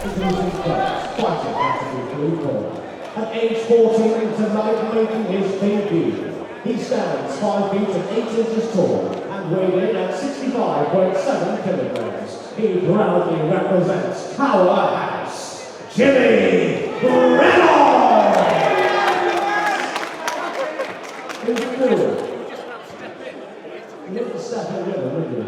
Introducing first, fighting out of the blue corner. At age 14 tonight, making his debut. He stands 5 feet and 8 inches tall and weighing in at 65.7 kilograms. He proudly represents Powerhouse Jimmy Reynolds! He's good. You have to step in with him, wouldn't you?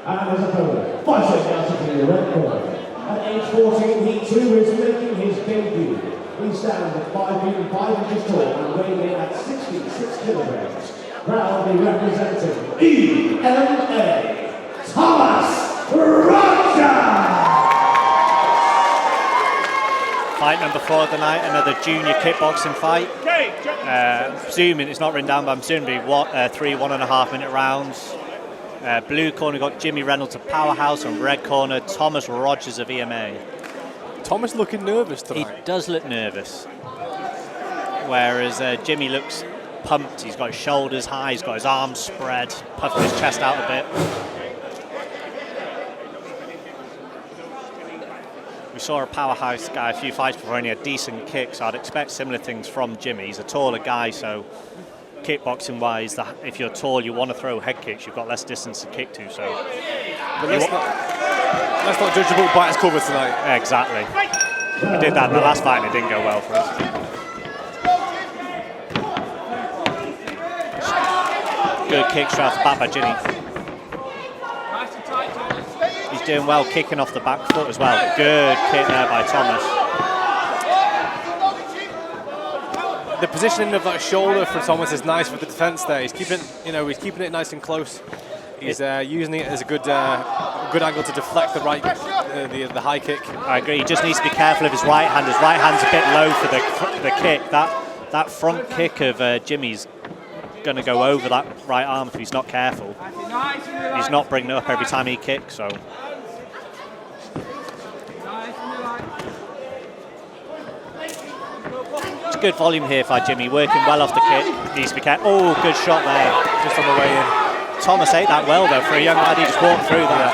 And his opponent, fighting out of the red corner. At age 14, he too is making his debut. He stands at 5 feet and 5 inches tall and weighing in at 66 kilograms. Proudly representing EMA, Thomas Rogers! Fight number 4 of the night, another junior kickboxing fight. Presuming it's not written down, but I'm assuming it'll be 3 1.5 minute rounds. Blue corner got Jimmy Reynolds of Powerhouse, and red corner Thomas Rogers of EMA. Thomas looking nervous tonight. He does look nervous, whereas Jimmy looks pumped. He's got his shoulders high, he's got his arms spread, puffing his chest out a bit. We saw a Powerhouse guy a few fights before and he had decent kicks, so I'd expect similar things from Jimmy. He's a taller guy, so kickboxing wise, if you're tall, you want to throw head kicks, you've got less distance to kick to, so. But let's not judge a book by its cover tonight. Exactly. We did that in the last fight and it didn't go well for us. Good kick straight off the back by Jimmy. He's doing well kicking off the back foot as well. Good kick there by Thomas. The positioning of that shoulder for Thomas is nice for the defence there. He's keeping, he's keeping it nice and close. He's using it as a good angle to deflect the the high kick. I agree. He just needs to be careful of his right hand. His right hand's a bit low for the kick. That front kick of Jimmy's going to go over that right arm if he's not careful. He's not bringing it up every time he kicks, so. It's good volume here by Jimmy, working well off the kick. Needs to be careful. Oh, good shot there. Just on the way in. Thomas ate that well though, for a young lad, he just walked through that.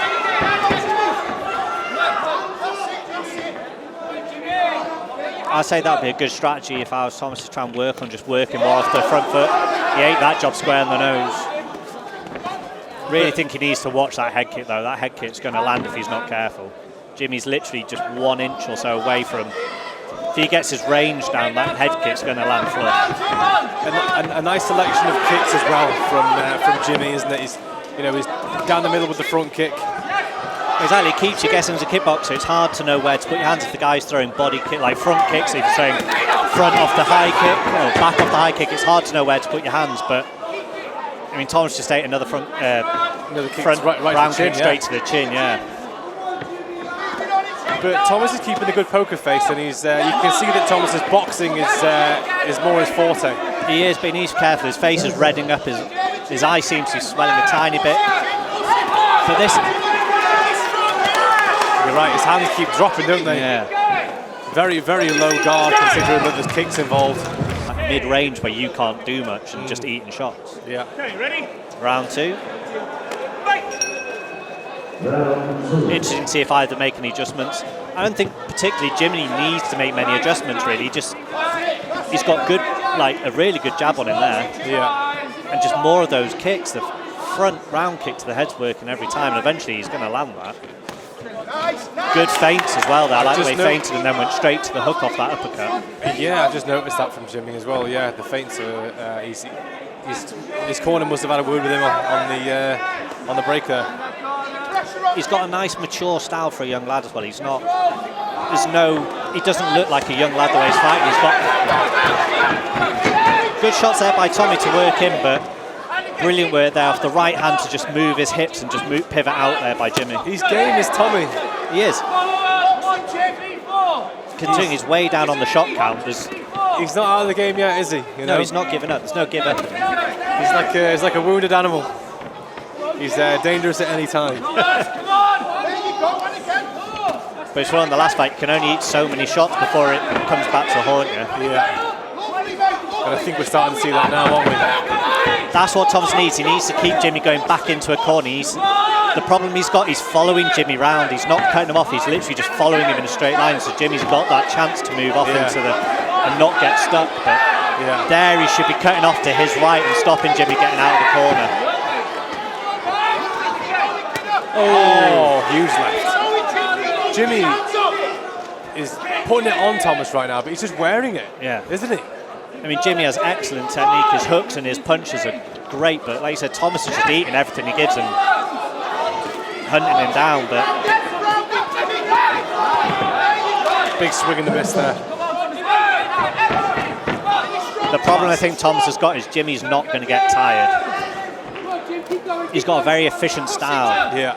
I'd say that would be a good strategy if I was Thomas to try and work on just working more off the front foot. He ate that job square in the nose. Really think he needs to watch that head kick though. That head kick's going to land if he's not careful. Jimmy's literally just 1 inch or so away from. If he gets his range down, that head kick's going to land flush. And a nice selection of kicks as well from Jimmy, isn't it? He's down the middle with the front kick. Exactly, it keeps you guessing as a kickboxer. It's hard to know where to put your hands if the guy's throwing body kick, like front kicks. If you're saying front off the high kick or back off the high kick, it's hard to know where to put your hands. But I mean, Thomas just ate another front round kick straight to the chin. Yeah. But Thomas is keeping a good poker face, and he's you can see that Thomas's boxing is more his forte. He is, but he needs to be careful. His face is reddening up. His eye seems to be swelling a tiny bit. For this. You're right, his hands keep dropping, don't they? Yeah. Very, very low guard considering that there's kicks involved. Mid-range where you can't do much and just eating shots. Yeah. Okay, ready? Round 2. Interesting to see if either make any adjustments. I don't think particularly Jimmy needs to make many adjustments really. He's got good, a really good jab on him there. Yeah. And just more of those kicks. The front round kick to the head's working every time, and eventually he's going to land that. Good feints as well there. I like the way he feinted and then went straight to the hook off that uppercut. Yeah, I just noticed that from Jimmy as well. Yeah, the feints are easy. His corner must have had a word with him on the break there. He's got a nice mature style for a young lad as well. He doesn't look like a young lad the way he's fighting. He's got good shots there by Tommy to work in, but brilliant work there off the right hand to just move his hips and just pivot out there by Jimmy. His game is Tommy. He is. Continuing his way down on the shot count. He's not out of the game yet, is he? No, he's not giving up. There's no give up. He's like a wounded animal. He's dangerous at any time. But it's one in the last fight, you can only eat so many shots before it comes back to haunt you. Yeah. And I think we're starting to see that now, aren't we? That's what Thomas needs. He needs to keep Jimmy going back into a corner. The problem he's got, he's following Jimmy round. He's not cutting him off. He's literally just following him in a straight line. So Jimmy's got that chance to move off into the and not get stuck. But there he should be cutting off to his right and stopping Jimmy getting out of the corner. Oh, Hughes left. Jimmy is putting it on Thomas right now, but he's just wearing it, isn't he? I mean, Jimmy has excellent technique. His hooks and his punches are great, but like you said, Thomas is just eating everything he gives and hunting him down. But big swing and a miss there. The problem I think Thomas has got is Jimmy's not going to get tired. He's got a very efficient style. Yeah.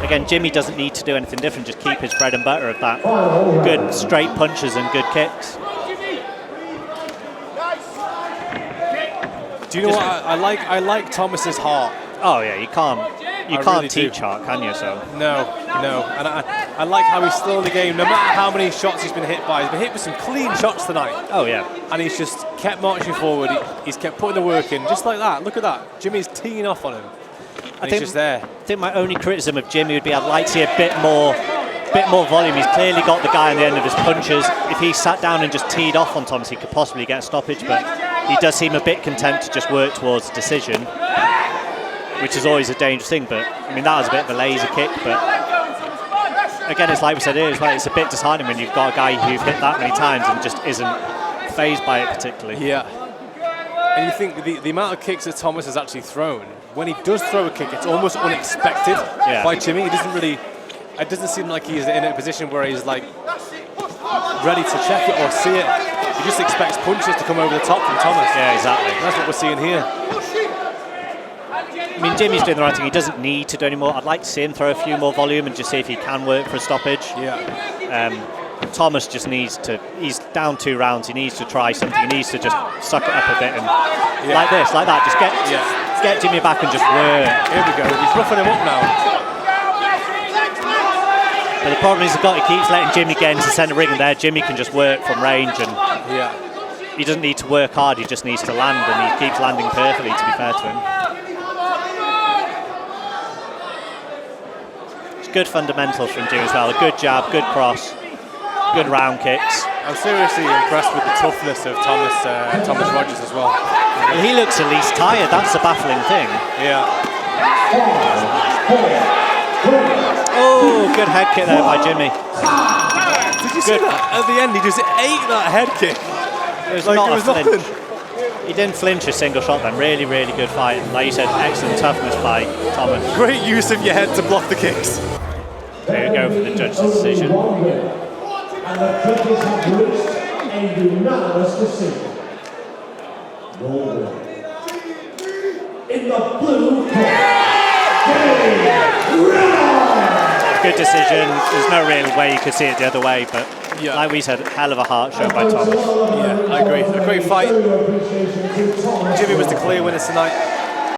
Again, Jimmy doesn't need to do anything different, just keep his bread and butter of that good straight punches and good kicks. Do you know what I like Thomas's heart. Oh yeah, you can't really teach heart, can you? So no, and I like how he's still in the game. No matter how many shots he's been hit by, he's been hit with some clean shots tonight. Oh yeah, and he's just kept marching forward. He's kept putting the work in, just like that. Look at that, Jimmy's teeing off on him. He's just there. I think my only criticism of Jimmy would be I'd like to see a bit more volume. He's clearly got the guy on the end of his punches. If he sat down and just teed off on Thomas, he could possibly get a stoppage, but he does seem a bit content to just work towards a decision, which is always a dangerous thing. But I mean, that was a bit of a lazy kick, but again, it's like we said earlier, it's a bit disheartening when you've got a guy who've hit that many times and just isn't fazed by it particularly. Yeah. And you think the amount of kicks that Thomas has actually thrown, when he does throw a kick, it's almost unexpected by Jimmy. It doesn't seem like he's in a position where he's like ready to check it or see it. He just expects punches to come over the top from Thomas. Yeah, exactly. And that's what we're seeing here. I mean, Jimmy's doing the right thing. He doesn't need to do any more. I'd like to see him throw a few more volume and just see if he can work for a stoppage. Yeah. Thomas just needs to, he's down 2 rounds, he needs to try something, he needs to just suck it up a bit and like this, like that, just get Jimmy back and just work. Here we go, he's roughing him up now. But the problem is he keeps letting Jimmy get into the centre ring, and there Jimmy can just work from range, and he doesn't need to work hard, he just needs to land, and he keeps landing perfectly, to be fair to him. It's good fundamentals from Jimmy as well, a good jab, good cross. Good round kicks. I'm seriously impressed with the toughness of Thomas Rogers as well. Well, he looks at least tired. That's the baffling thing. Yeah. Oh, good head kick there by Jimmy. Did you see that? At the end, he just ate that head kick. It was not a flinch. He didn't flinch a single shot then. Really, really good fight. And like you said, excellent toughness by Thomas. Great use of your head to block the kicks. There we go for the judge's decision. And the judges have reached a unanimous decision. In the blue corner, good decision. There's no real way you could see it the other way, but like we said, hell of a heart show by Thomas. Yeah, I agree. A great fight. Jimmy was the clear winner tonight.